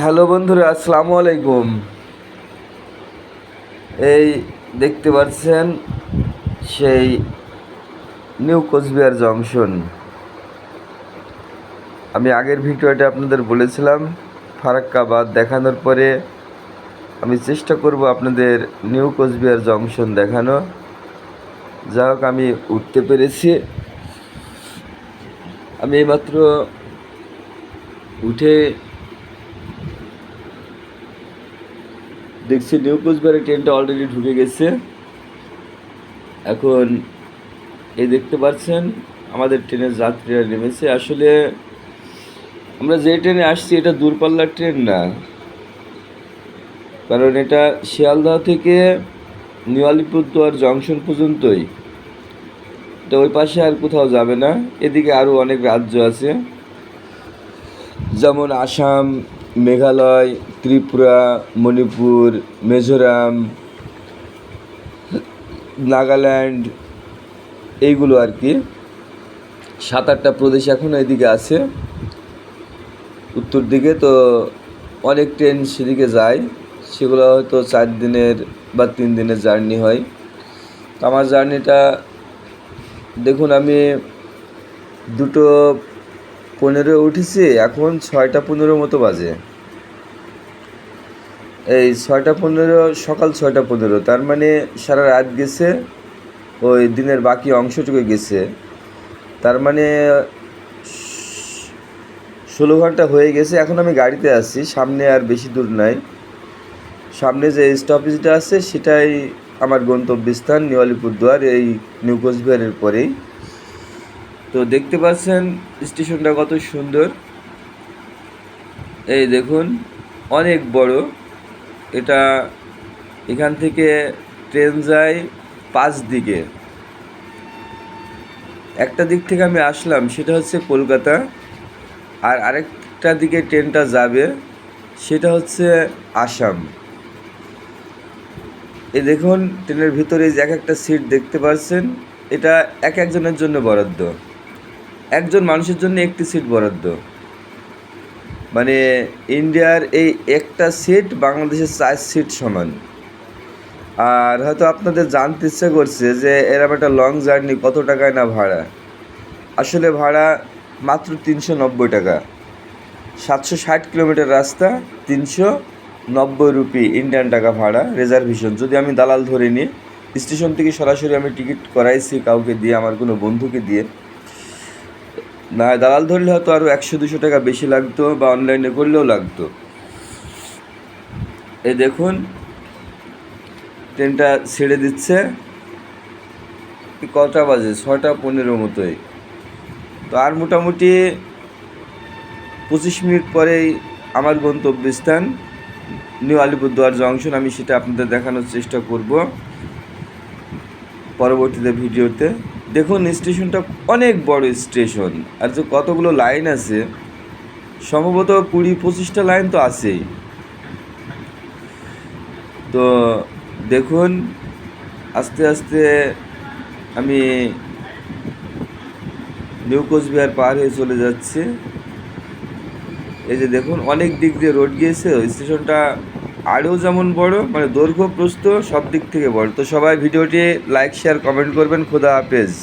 Hello বন্ধুরা, আসসালামু আলাইকুম। এই দেখতে পাচ্ছেন সেই নিউ কোচবিহার জংশন। আমি আগের ভিডিওটা আপনাদের বলেছিলাম ফারাক্কা বাঁধ দেখানোর পরে আমি চেষ্টা করব আপনাদের নিউ কোচবিহার জংশন দেখানো। যা হোক, আমি উঠতে পেরেছি। আমি এইমাত্র উঠে দেখছি নিউ কোচবিহারের ট্রেনটা অলরেডি ঢুকে গেছে। এখন এই দেখতে পাচ্ছেন আমাদের ট্রেনের যাত্রীরা নেমেছে। আসলে আমরা যে ট্রেনে আসছি এটা দূরপাল্লার ট্রেন না, কারণ এটা শিয়ালদহ থেকে নিউ আলিপুরদুয়ার জংশন পর্যন্তই। তো ওই পাশে আর কোথাও যাবে না। এদিকে আরও অনেক রাজ্য আছে, যেমন আসাম, মেঘালয়, ত্রিপুরা, মণিপুর, মিজোরাম, নাগাল্যান্ড, এইগুলো আর কি। 7-8টা প্রদেশ এখনও এদিকে আছে উত্তর দিকে। তো অনেক ট্রেন সেদিকে যায়, সেগুলো হয়তো 4 দিনের বা 3 দিনের জার্নি হয়। তো আমার জার্নিটা দেখুন, আমি 2:15 উঠেছি, এখন 6:15 মতো বাজে। এই 6:15, সকাল 6:15, তার মানে সারা রাত গেছে, ওই দিনের বাকি অংশটুকু গেছে। তার মানে 16 ঘন্টা হয়ে গেছে। এখন আমি গাড়িতে আছি, সামনে আর বেশি দূর নাই। সামনে যে স্টপেজটা আছে সেটাই আমার গন্তব্যস্থান নিউ আলিপুরদুয়ার, এই নিউ কোচবিহারের পরেই। তো দেখতে পাচ্ছেন স্টেশনটা কত সুন্দর। এই দেখুন, অনেক বড় এটা। এখান থেকে ট্রেন যায় 5 দিকে। একটা দিক থেকে আমি আসলাম, সেটা হচ্ছে কলকাতা, আর আরেকটা দিকে ট্রেনটা যাবে, সেটা হচ্ছে আসাম। এই দেখুন, ট্রেনের ভিতরে যে এক একটা সিট দেখতে পাচ্ছেন, এটা একজনের জন্য বরাদ্দ। একজন মানুষের জন্য একটি সিট বরাদ্দ। মানে ইন্ডিয়ার এই একটা সিট বাংলাদেশের 4 সিট সমান। আর হয়তো আপনাদের জানতে ইচ্ছা করছে যে এরকম একটা লং জার্নি কত টাকায় না ভাড়া। আসলে ভাড়া মাত্র 390 টাকা। 760 কিলোমিটার রাস্তা, 390 রুপি ইন্ডিয়ান টাকা ভাড়া রিজার্ভেশন। যদি আমি দালাল ধরে নিই, স্টেশন থেকে সরাসরি আমি টিকিট করাইছি কাউকে দিয়ে, আমার কোনো বন্ধুকে দিয়ে। না, দালাল ধরলে হয়তো আরও 100-200 টাকা বেশি লাগতো, বা অনলাইনে করলেও লাগতো। এই দেখুন, ট্রেনটা ছেড়ে দিচ্ছে। কটা বাজে? 6:15 মতোই। তো আর মোটামুটি 25 মিনিট পরেই আমার গন্তব্যস্থান নিউ আলিপুরদুয়ার জংশন। আমি সেটা আপনাদের দেখানোর চেষ্টা করব পরবর্তীতে ভিডিওতে। দেখুন, স্টেশনটা অনেক বড় স্টেশন, আর যে কতগুলো লাইন আছে, সম্ভবত 20-25টা লাইন তো আছেই। তো দেখুন, আস্তে আস্তে আমি নিউ কোচবিহার পার হয়ে চলে যাচ্ছে। এই যে দেখুন, অনেক দিক দিয়ে রোড গিয়েছে। স্টেশনটা আরও যেমন বড়, মানে দৈর্ঘ্য প্রস্থ সব দিক থেকে বড়। তো সবাই ভিডিওটি লাইক, শেয়ার, কমেন্ট করবেন। খোদা হাফেজ।